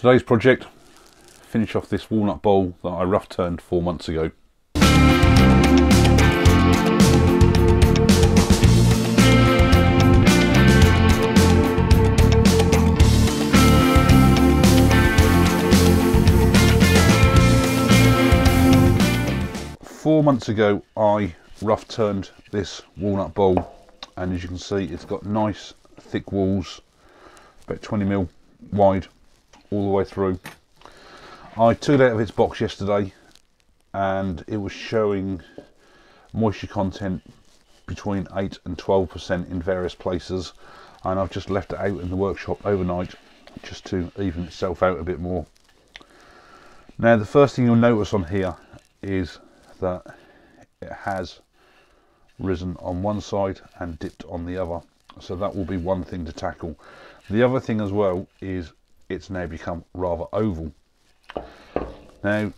Today's project, finish off this walnut bowl that I rough turned 4 months ago. Four months ago I rough turned this walnut bowl, and as you can see it's got nice thick walls, about 20mm wide all the way through. I took it out of its box yesterday and it was showing moisture content between 8 and 12% in various places, and I've just left it out in the workshop overnight just to even itself out a bit more. Now the first thing you'll notice on here is that it has risen on one side and dipped on the other, so that will be one thing to tackle. The other thing as well is it's now become rather oval. Now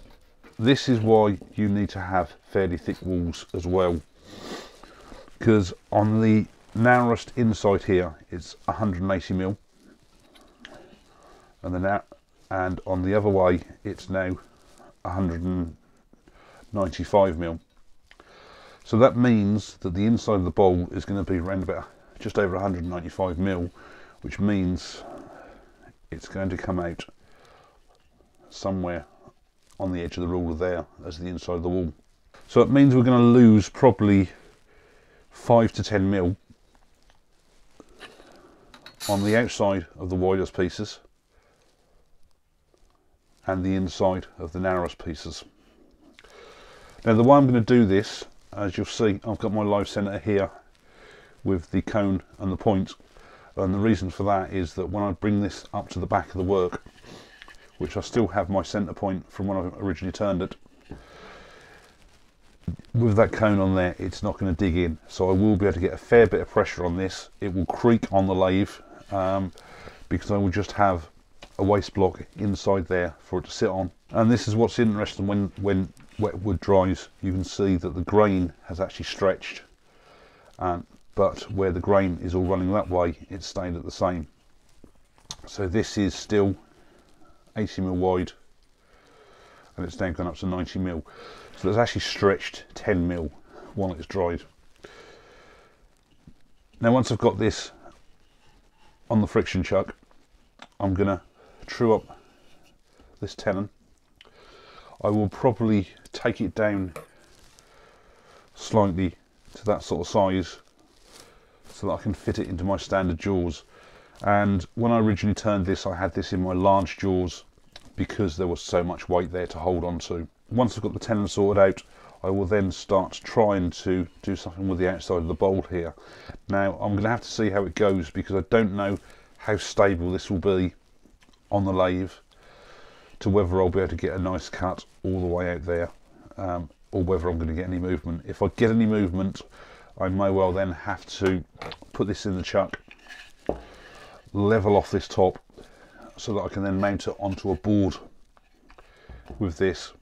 this is why you need to have fairly thick walls as well, because on the narrowest inside here it's 180mm, and on the other way it's now 195mm. So that means that the inside of the bowl is going to be around about just over 195mm, which means it's going to come out somewhere on the edge of the ruler there as the inside of the wall. So it means we're going to lose probably 5 to 10mm on the outside of the widest pieces and the inside of the narrowest pieces. Now the way I'm going to do this, as you'll see, I've got my live centre here with the cone and the point, and the reason for that is that when I bring this up to the back of the work, which I still have my centre point from when I originally turned it, with that cone on there it's not going to dig in, so I will be able to get a fair bit of pressure on this. It will creak on the lathe because I will just have a waste block inside there for it to sit on. And this is what's interesting, when wet wood dries you can see that the grain has actually stretched, but where the grain is all running that way it's stayed at the same. So this is still 80mm wide and it's now gone up to 90mm, so it's actually stretched 10mm while it's dried. Now once I've got this on the friction chuck, I'm going to true up this tenon. I will probably take it down slightly to that sort of size so that I can fit it into my standard jaws. And when I originally turned this, I had this in my large jaws because there was so much weight there to hold on to. Once I've got the tenon sorted out, I will then start trying to do something with the outside of the bowl here. Now I'm going to have to see how it goes because I don't know how stable this will be on the lathe, to whether I'll be able to get a nice cut all the way out there, or whether I'm going to get any movement. If I get any movement, I may well then have to put this in the chuck, level off this top so that I can then mount it onto a board with this,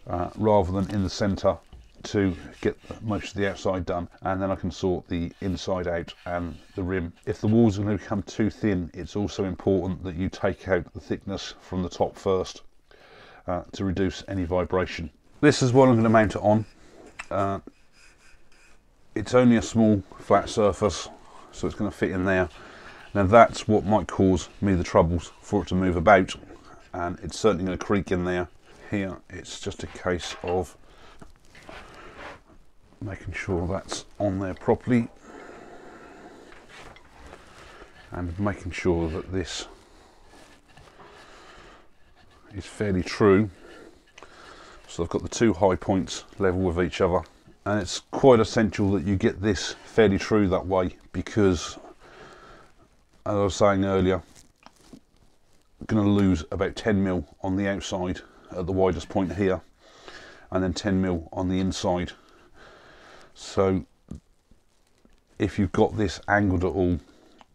rather than in the centre, to get most of the outside done, and then I can sort the inside out and the rim. If the walls are going to become too thin, it's also important that you take out the thickness from the top first to reduce any vibration. This is what I'm going to mount it on. It's only a small flat surface, so it's going to fit in there. Now that's what might cause me the troubles for it to move about, and it's certainly going to creak in there. Here it's just a case of making sure that's on there properly and making sure that this is fairly true, so I've got the two high points level with each other. And it's quite essential that you get this fairly true that way, because as I was saying earlier, I'm going to lose about 10mm on the outside at the widest point here, and then 10mm on the inside. So if you've got this angled at all,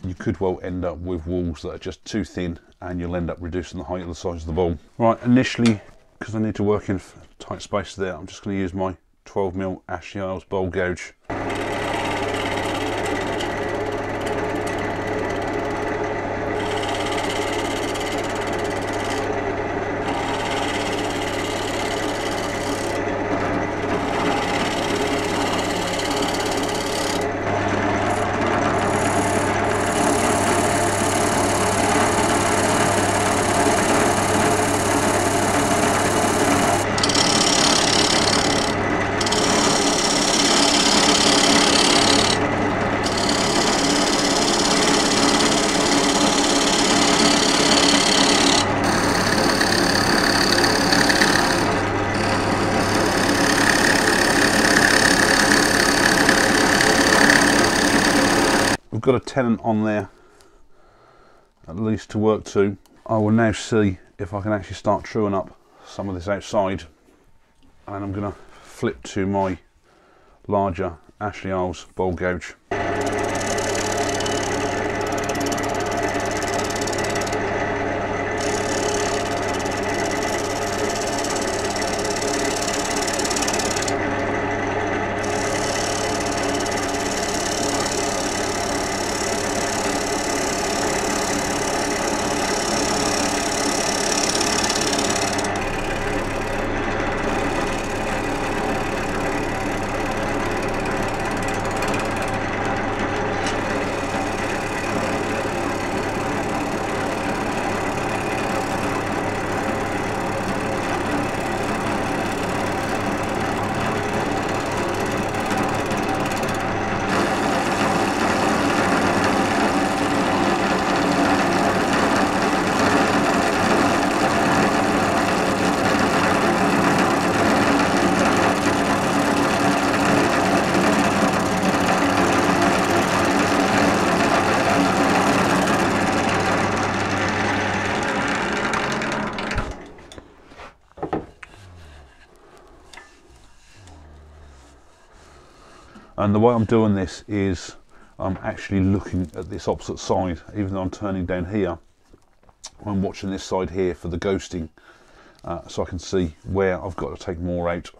you could well end up with walls that are just too thin, and you'll end up reducing the height of the size of the bowl. Right, initially, because I need to work in tight space there, I'm just going to use my 12mm Ashley Isles bowl gouge. got a tenon on there at least to work to. I will now see if I can actually start truing up some of this outside, and I'm going to flip to my larger Ashley Isles bowl gouge. And the way I'm doing this is I'm actually looking at this opposite side. Even though I'm turning down here, I'm watching this side here for the ghosting, so I can see where I've got to take more out.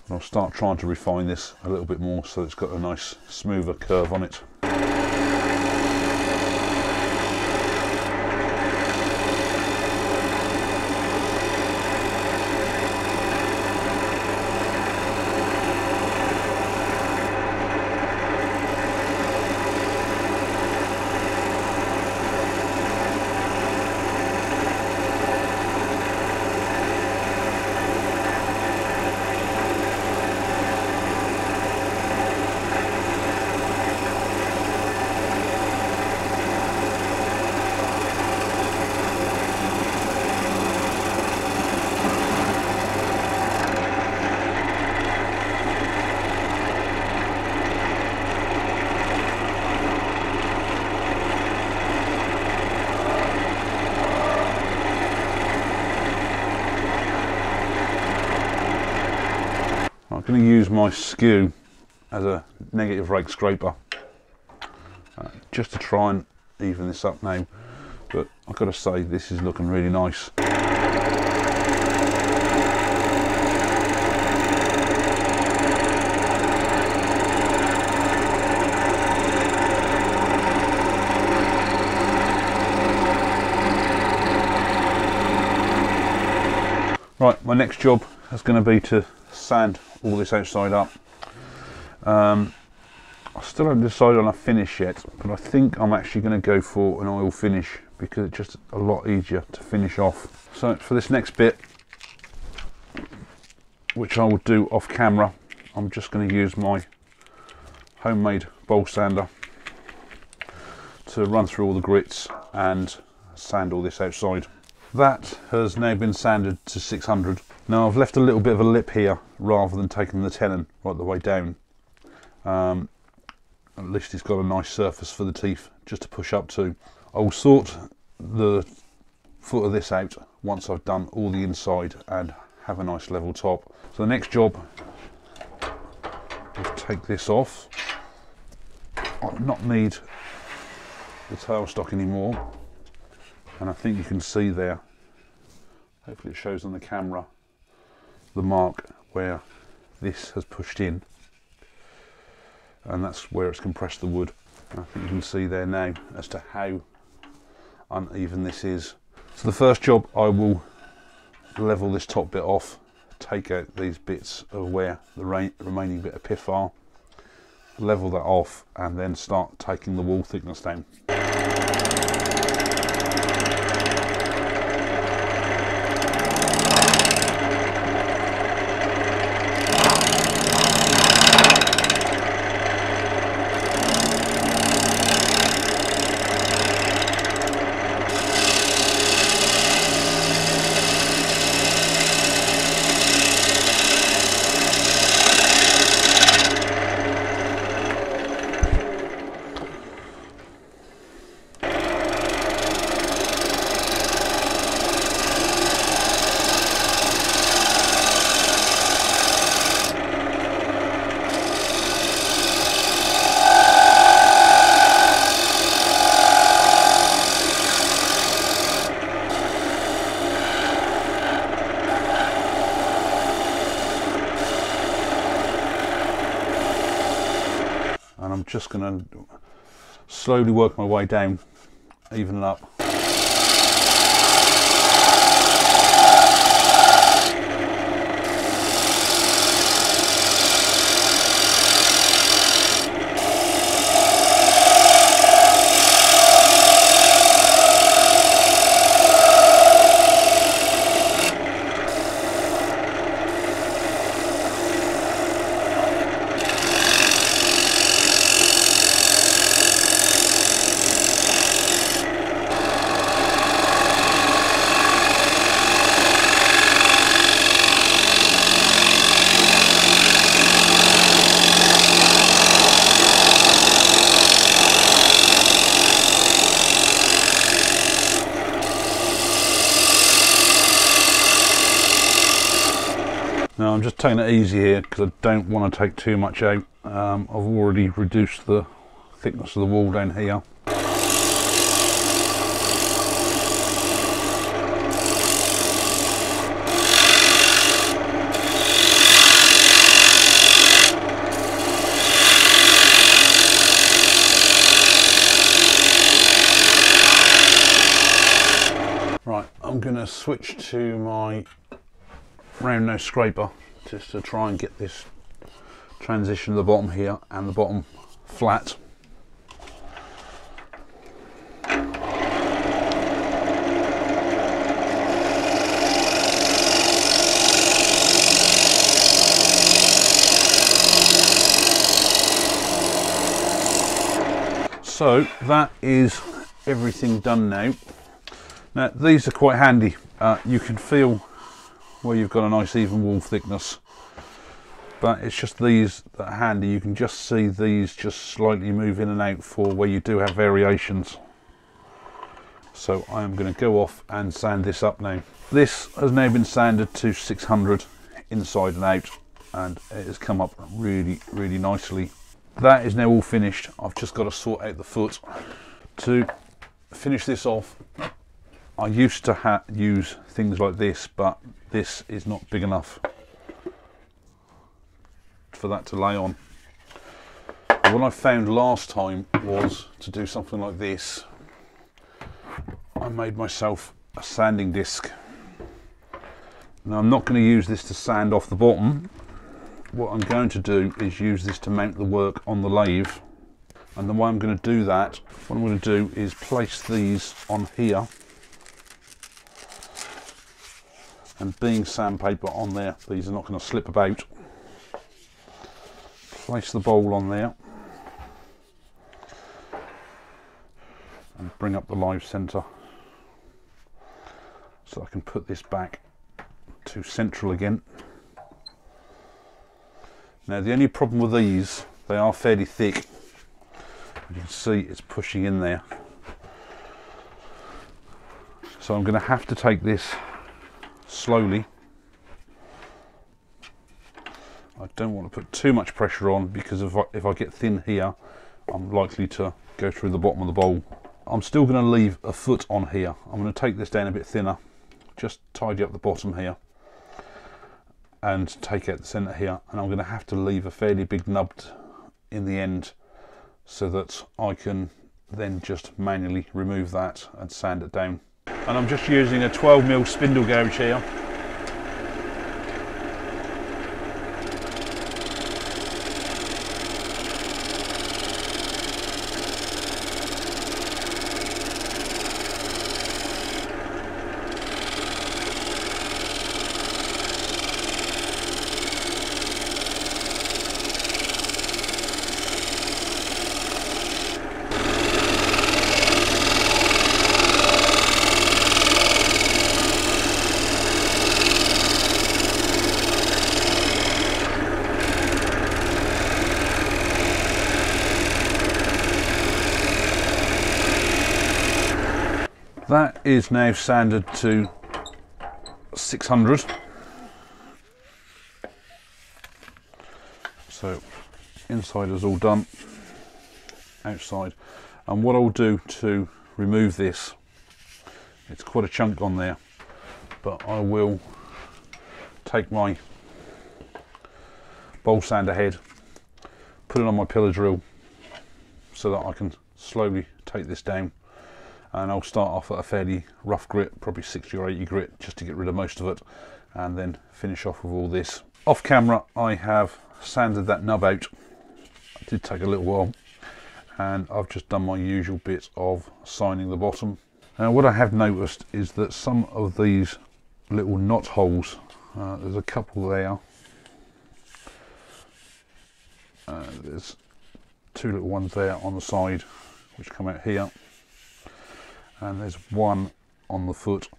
And I'll start trying to refine this a little bit more so it's got a nice smoother curve on it. I'm going to use my skew as a negative rake scraper just to try and even this up now, but I've got to say this is looking really nice. Right, my next job is going to be to sand all this outside up. I still haven't decided on a finish yet, but I think I'm actually going to go for an oil finish because it's just a lot easier to finish off. So for this next bit, which I will do off camera, I'm just going to use my homemade bowl sander to run through all the grits and sand all this outside. That has now been sanded to 600. Now I've left a little bit of a lip here rather than taking the tenon right the way down. At least it's got a nice surface for the teeth just to push up to. I will sort the foot of this out once I've done all the inside and have a nice level top. So the next job is take this off. I'll not need the tailstock anymore, and I think you can see there, hopefully it shows on the camera, the mark where this has pushed in, and that's where it's compressed the wood. I think you can see there now as to how uneven this is. So the first job, I will level this top bit off, take out these bits of where the remaining bit of pith are, level that off, and then start taking the wall thickness down. just going to slowly work my way down, evening up. Now I'm just taking it easy here because I don't want to take too much out. I've already reduced the thickness of the wall down here. Right, I'm going to switch to my round nose scraper just to try and get this transition to the bottom here and the bottom flat. So that is everything done now. Now these are quite handy. You can feel where you've got a nice even wall thickness, but it's just these that are handy. You can just see these just slightly move in and out for where you do have variations. So I am going to go off and sand this up now. This has now been sanded to 600 inside and out, and it has come up really nicely. That is now all finished. I've just got to sort out the foot. To finish this off, I used to use things like this, but this is not big enough for that to lay on. What I found last time was to do something like this. I made myself a sanding disc. Now I'm not going to use this to sand off the bottom. What I'm going to do is use this to mount the work on the lathe. And the way I'm going to do that, what I'm going to do is place these on here. And being sandpaper on there, these are not going to slip about. Place the bowl on there and bring up the live centre so I can put this back to central again. Now the only problem with these, they are fairly thick. As you can see, it's pushing in there. So I'm going to have to take this slowly. I don't want to put too much pressure on, because if I get thin here, I'm likely to go through the bottom of the bowl. I'm still going to leave a foot on here. I'm going to take this down a bit thinner, just tidy up the bottom here and take out the centre here, and I'm going to have to leave a fairly big nub in the end so that I can then just manually remove that and sand it down. And I'm just using a 12mm spindle gouge here. That is now sanded to 600. So inside is all done, outside. And what I'll do to remove this, it's quite a chunk on there, but I will take my bowl sander head, put it on my pillar drill, so that I can slowly take this down, and I'll start off at a fairly rough grit, probably 60 or 80 grit, just to get rid of most of it, and then finish off with all this. Off camera I have sanded that nub out. It did take a little while, and I've just done my usual bit of signing the bottom. Now what I have noticed is that some of these little knot holes, there's a couple there, there's two little ones there on the side which come out here, and there's one on the foot,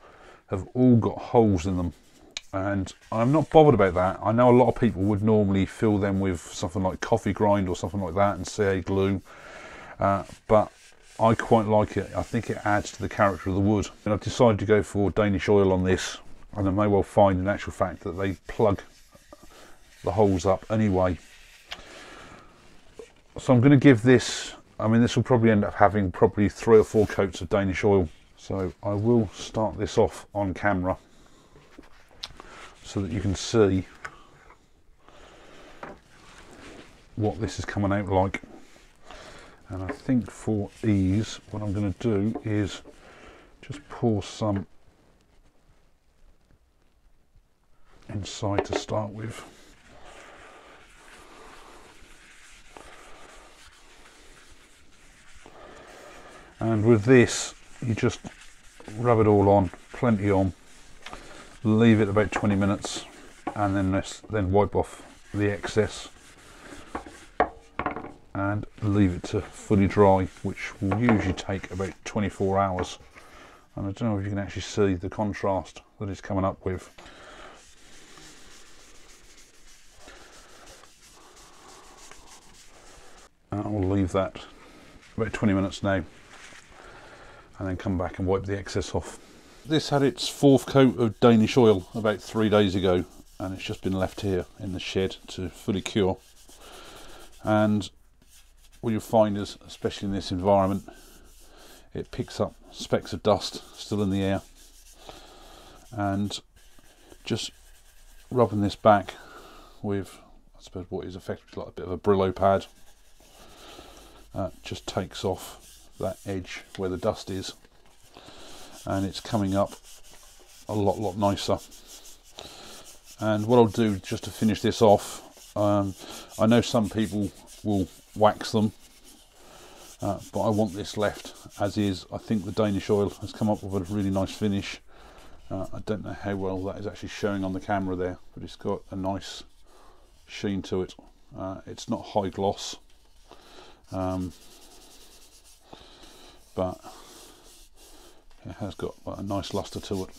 have all got holes in them, and I'm not bothered about that. I know a lot of people would normally fill them with something like coffee grind or something like that and CA glue, but I quite like it. I think it adds to the character of the wood, and I've decided to go for Danish Oil on this, and I may well find in actual fact that they plug the holes up anyway. So I'm going to give this, I mean this will probably end up having probably 3 or 4 coats of Danish Oil. So I will start this off on camera so that you can see what this is coming out like. And I think for ease, what I'm going to do is just pour some inside to start with. And with this, you just rub it all on, plenty on, leave it about 20 minutes, and then wipe off the excess and leave it to fully dry, which will usually take about 24 hours. And I don't know if you can actually see the contrast that it's coming up with. And I'll leave that about 20 minutes now, and then come back and wipe the excess off. This had its 4th coat of Danish Oil about 3 days ago, and it's just been left here in the shed to fully cure. And what you'll find is, especially in this environment, it picks up specks of dust still in the air, and just rubbing this back with, I suppose, what is effectively like a bit of a Brillo pad, just takes off that edge where the dust is, and it's coming up a lot nicer. And what I'll do just to finish this off, I know some people will wax them, but I want this left as is. I think the Danish Oil has come up with a really nice finish. I don't know how well that is actually showing on the camera there, but it's got a nice sheen to it. It's not high gloss, but it has got a nice luster to it.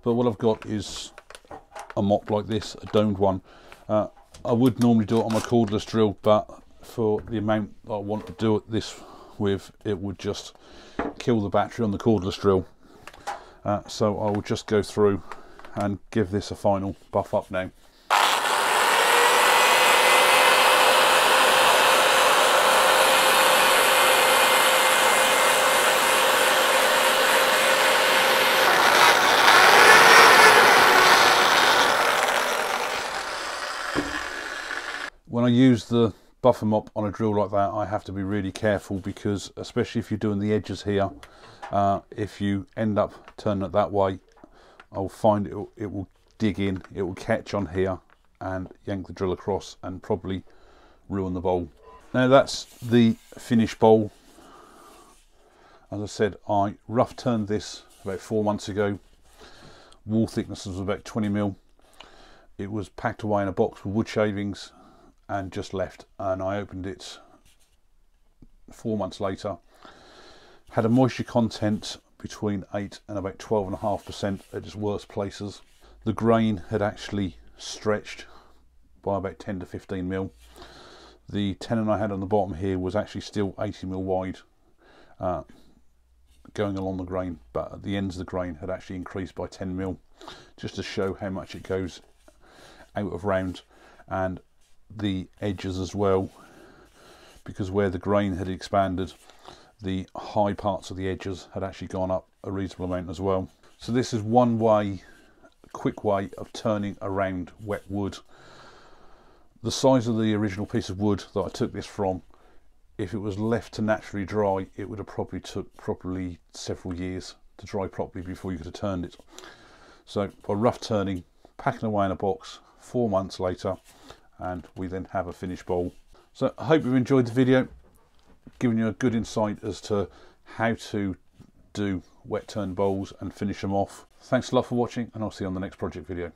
But what I've got is a mop like this, a domed one. I would normally do it on my cordless drill, but for the amount that I want to do it this with, it would just kill the battery on the cordless drill. So I will just go through and give this a final buff up now. When I use the buffer mop on a drill like that, I have to be really careful, because especially if you're doing the edges here, if you end up turning it that way, I'll find it will dig in, it will catch on here and yank the drill across and probably ruin the bowl. Now that's the finished bowl. As I said, I rough turned this about 4 months ago. Wall thickness was about 20mm. It was packed away in a box with wood shavings and just left, and I opened it 4 months later. Had a moisture content between 8 and about 12.5% at its worst places. The grain had actually stretched by about 10 to 15mm. The tenon I had on the bottom here was actually still 80mm wide, going along the grain, but at the ends of the grain had actually increased by 10mm, just to show how much it goes out of round. And the edges as well, because where the grain had expanded, the high parts of the edges had actually gone up a reasonable amount as well. So this is one way, quick way of turning around wet wood. The size of the original piece of wood that I took this from if it was left to naturally dry, it would have probably took several years to dry properly before you could have turned it. So by rough turning, packing away in a box, 4 months later, and we then have a finished bowl. So I hope you've enjoyed the video, giving you a good insight as to how to do wet turn bowls and finish them off. Thanks a lot for watching, and I'll see you on the next project video.